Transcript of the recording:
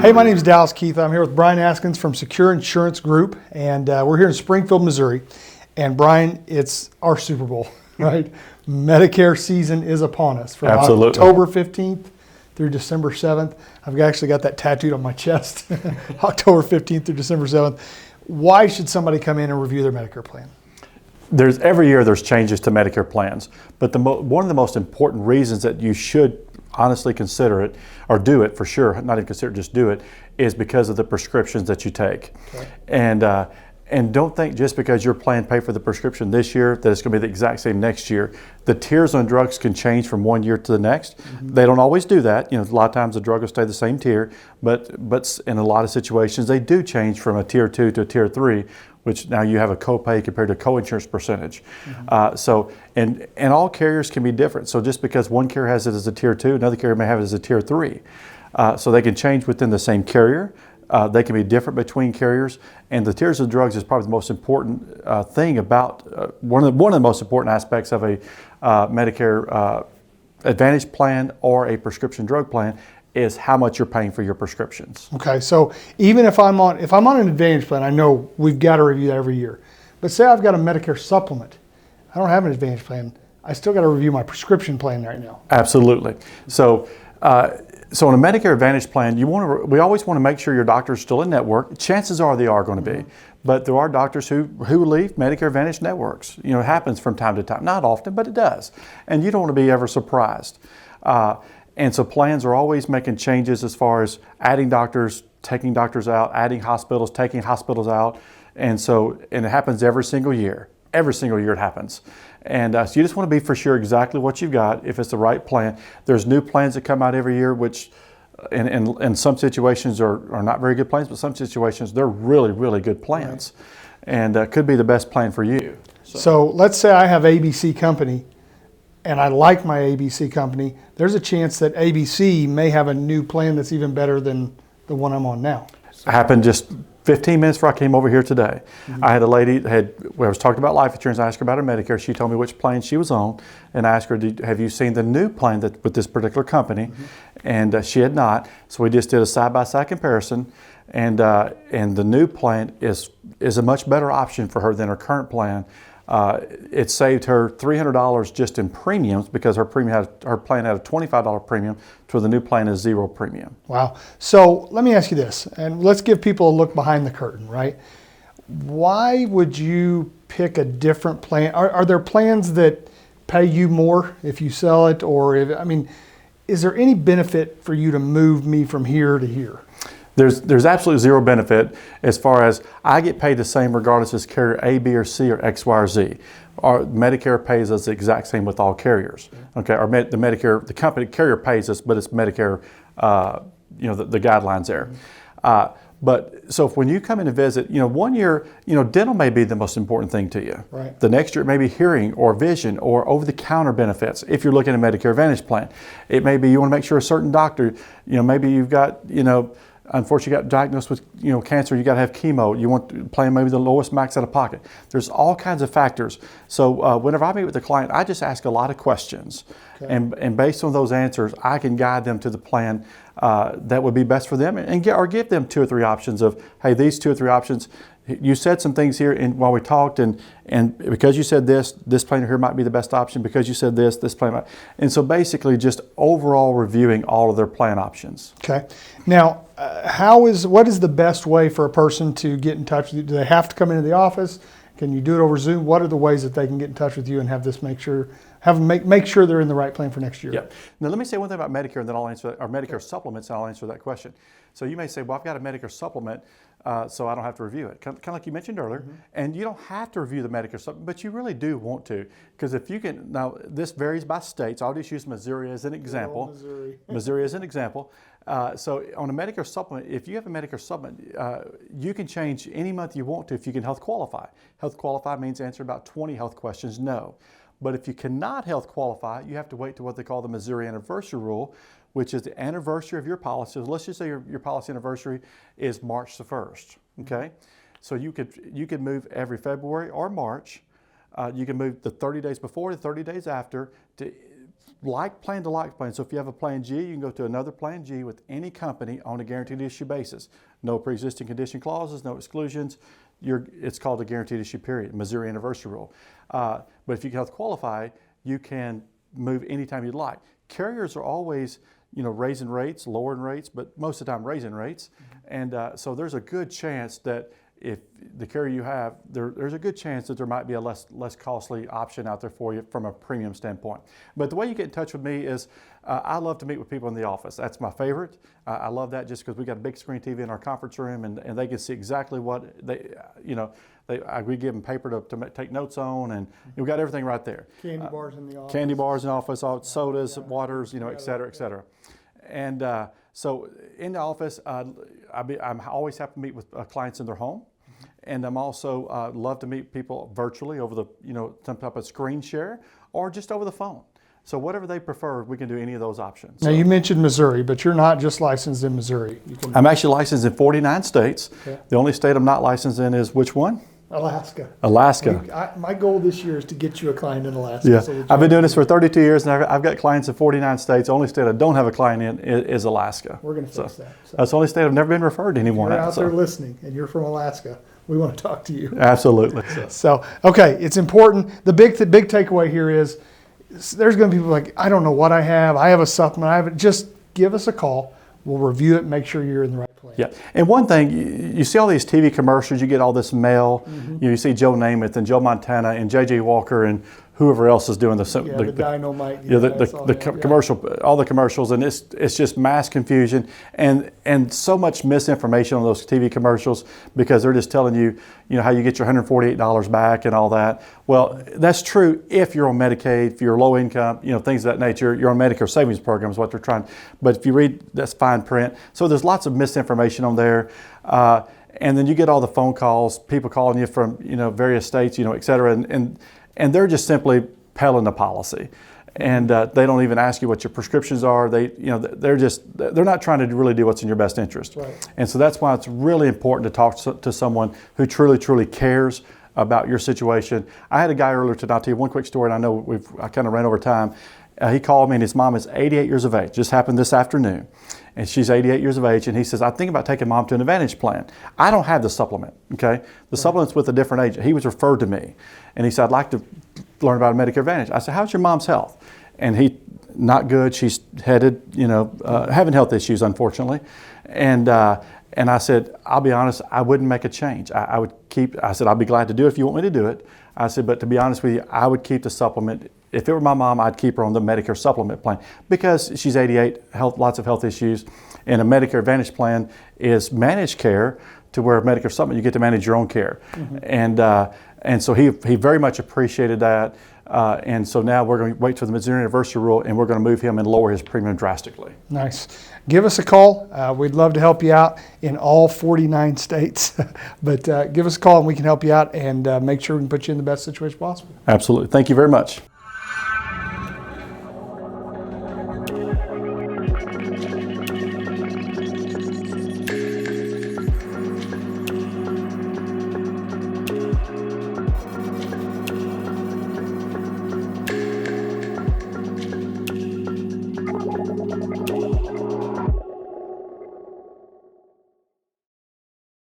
Hey, my name is Dallas Keith. I'm here with Brian Askins from Secure Insurance Group, and we're here in Springfield, Missouri. And Brian, it's our Super Bowl, right? Medicare season is upon us from Absolutely. October 15th through December 7th. I've actually got that tattooed on my chest, October 15th through December 7th. Why should somebody come in and review their Medicare plan? Every year there's changes to Medicare plans, but one of the most important reasons that you should honestly consider it, or do it for sure, not even consider it, just do it, is because of the prescriptions that you take. Okay. And don't think just because your plan paid for the prescription this year that it's going to be the exact same next year. The tiers on drugs can change from one year to the next. Mm-hmm. They don't always do that. You know, a lot of times the drug will stay the same tier, but in a lot of situations they do change from a tier 2 to a tier 3, which now you have a copay compared to co-insurance percentage. Mm-hmm. And all carriers can be different. So just because one carrier has it as a tier 2, another carrier may have it as a tier 3. So they can change within the same carrier. They can be different between carriers, and the tiers of drugs is probably the most important thing about one of the most important aspects of a Medicare Advantage plan or a prescription drug plan is how much you're paying for your prescriptions. Okay, so even if I'm on an Advantage plan, I know we've got to review that every year. But say I've got a Medicare supplement, I don't have an Advantage plan. I still got to review my prescription plan right now. Absolutely. So in a Medicare Advantage plan, we always want to make sure your doctor's still in network. Chances are they are going to be, but there are doctors who leave Medicare Advantage networks. You know, it happens from time to time, not often, but it does, and you don't want to be ever surprised. And so plans are always making changes as far as adding doctors, taking doctors out, adding hospitals, taking hospitals out, and it happens every single year. Every single year it happens. And so you just want to be for sure exactly what you've got, if it's the right plan. There's new plans that come out every year, which in some situations are not very good plans, but some situations they're really, really good plans. Right. And could be the best plan for you. So let's say I have ABC Company and I like my ABC Company. There's a chance that ABC may have a new plan that's even better than the one I'm on now. So. Happened just 15 minutes before I came over here today. Mm-hmm. I had a lady I was talking about life insurance. I asked her about her Medicare. She told me which plan she was on, and I asked her, have you seen the new plan with this particular company? Mm-hmm. And she had not. So we just did a side-by-side comparison, and the new plan is a much better option for her than her current plan. It saved her $300 just in premiums because her plan had a $25 premium, to the new plan is zero premium. Wow. So let me ask you this, and let's give people a look behind the curtain, right? Why would you pick a different plan? Are there plans that pay you more if you sell it, or is there any benefit for you to move me from here to here? There's absolutely zero benefit as far as I get paid the same regardless if it's carrier A, B, or C, or X, Y, or Z. Our Medicare pays us the exact same with all carriers. Okay, the company carrier pays us, but it's Medicare, the guidelines there. But so when you come in to visit, 1 year, dental may be the most important thing to you. Right. The next year it may be hearing or vision or over-the-counter benefits. If you're looking at a Medicare Advantage plan, it may be you want to make sure a certain doctor, maybe you've got, unfortunately, you got diagnosed with cancer, you got to have chemo, you want to plan maybe the lowest max out of pocket. There's all kinds of factors. So whenever I meet with the client, I just ask a lot of questions. Okay. And based on those answers, I can guide them to the plan that would be best for them or give them 2 or 3 options of, hey, these 2 or 3 options. You said some things here while we talked, and because you said this plan here might be the best option. Because you said this plan might. And so basically just overall reviewing all of their plan options. Okay. Now, what is the best way for a person to get in touch with you? Do they have to come into the office? Can you do it over Zoom? What are the ways that they can get in touch with you and have this make sure they're in the right plan for next year? Yep. Now let me say one thing about Medicare, and then I'll answer that, or Medicare supplements, and I'll answer that question. So you may say, well, I've got a Medicare supplement, so I don't have to review it. Kind of like you mentioned earlier, and you don't have to review the Medicare supplement, but you really do want to, because if you can. Now this varies by states. I'll just use Missouri as an example. Missouri as an example. So on a Medicare supplement, if you have a Medicare supplement, you can change any month you want to if you can health qualify. Health qualify means answer about 20 health questions, no. But if you cannot health qualify, you have to wait to what they call the Missouri anniversary rule, which is the anniversary of your policy. So let's just say your policy anniversary is March the 1st, okay? So you could move every February or March. You can move the 30 days before, the 30 days after, to like plan to like plan. So if you have a plan G, you can go to another plan G with any company on a guaranteed issue basis. No pre-existing condition clauses, no exclusions. It's called a guaranteed issue period, Missouri anniversary rule. But if you health qualify, you can move anytime you'd like. Carriers are always, raising rates, lowering rates, but most of the time raising rates. And so there's a good chance that if the carrier you have, there's a good chance that there might be a less costly option out there for you from a premium standpoint. But the way you get in touch with me is I love to meet with people in the office. That's my favorite. I love that just because we got a big screen TV in our conference room, and they can see exactly what we give them paper to take notes on, and we got everything right there. Candy bars in the office. Candy bars in the office, all sodas, waters, et cetera, et cetera. And so in the office, I'm always happy to meet with clients in their home. And I'm also love to meet people virtually over the, some type of screen share or just over the phone. So whatever they prefer, we can do any of those options. Now, you mentioned Missouri, but you're not just licensed in Missouri. I'm actually licensed in 49 states. Okay. The only state I'm not licensed in is which one? Alaska. Alaska. My goal this year is to get you a client in Alaska. Yeah, So I've been doing this for 32 years, and I've got clients in 49 states. The only state I don't have a client in is Alaska. We're going to fix that. So that's the only state I've never been referred to anyone. you're out there listening, and you're from Alaska. We want to talk to you. Absolutely. So, okay, it's important. The big takeaway here is there's going to be people like, I don't know what I have. I have a supplement. Just give us a call. We'll review it and make sure you're in the right plan. Yeah, and one thing, you see all these TV commercials, you get all this mail, you see Joe Namath and Joe Montana and J.J. Walker and whoever else is doing the dynamite. Commercial, all the commercials, and it's just mass confusion and so much misinformation on those TV commercials because they're just telling you, how you get your $148 back and all that. Well, that's true if you're on Medicaid, if you're low income, things of that nature. You're on Medicare savings program is what they're trying. But if you read, that's fine print. So there's lots of misinformation on there. And then you get all the phone calls, people calling you from, various states, et cetera. And they're just simply peddling the policy. And they don't even ask you what your prescriptions are. They're not trying to really do what's in your best interest. Right. And so that's why it's really important to talk to someone who truly, truly cares about your situation. I had a guy earlier today, I'll tell you one quick story, and I know I kind of ran over time. He called me, and his mom is 88 years of age. Just happened this afternoon. And she's 88 years of age, and he says, I'm thinking about taking mom to an Advantage plan. I don't have the supplement, okay? The supplement's with a different agent. He was referred to me, and he said, I'd like to learn about a Medicare Advantage. I said, how's your mom's health? And he, not good. She's headed, having health issues, unfortunately. And I said, I'll be honest, I wouldn't make a change. I said, I'd be glad to do it if you want me to do it. I said, but to be honest with you, I would keep the supplement. If it were my mom, I'd keep her on the Medicare supplement plan because she's 88, lots of health issues, and a Medicare Advantage plan is managed care to where Medicare supplement, you get to manage your own care. Mm-hmm. And so he very much appreciated that. And so now we're going to wait for the Missouri anniversary rule, and we're going to move him and lower his premium drastically. Nice. Give us a call. We'd love to help you out in all 49 states. But give us a call, and we can help you out and make sure we can put you in the best situation possible. Absolutely. Thank you very much.